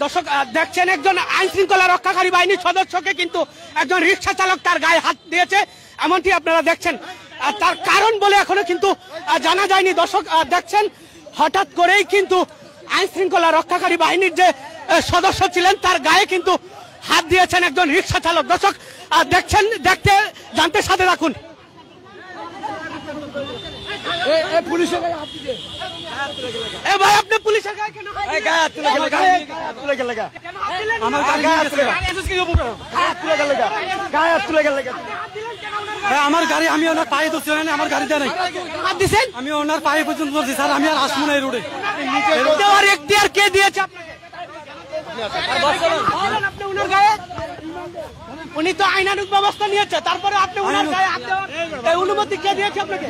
দর্শক দেখছেন একজন আইন শৃঙ্খলা রক্ষাকারী বাহিনীর সদস্যকে কিন্তু একজন রিক্সা চালক তার গায়ে হাত দিয়েছে, এমনটি আপনারা দেখছেন। তার কারণ বলে এখনো কিন্তু জানা যায়নি। দর্শক দেখছেন হঠাৎ করেই কিন্তু আইন শৃঙ্খলা রক্ষাকারী বাহিনীর যে সদস্য ছিলেন তার গায়ে কিন্তু হাত দিয়েছেন একজন রিক্সা চালক। দর্শক দেখছেন, দেখতে জানতে সাথে রাখুন। পুলিশের গায়ে হাত দিয়েছে। এ ভাই আপনি পুলিশের গায়ে কেন হাত দিলেন? গায়ে হাত তুলে গেলে আমার গায়ে হাত তুলে গায়ে হাত তুলে গেলে আমার গাড়ি আমি ওনার পায়ে ধরছি, আমার গাড়িতে নাই হাত দিছেন, আমি ওনার পায়ে পর্যন্ত ধরছি স্যার। আমি আর আসবো না এই রোডে। দেওয়ার এখতিয়ার কে দিয়েছে আপনাকে? আপনি ওনার গায়ে, উনি তো আইনানুগ ব্যবস্থা নিয়েছে, তারপরে আপনি ওনার গায়ে হাত দেওয়ার অনুমতি কে দিয়েছে আপনাকে?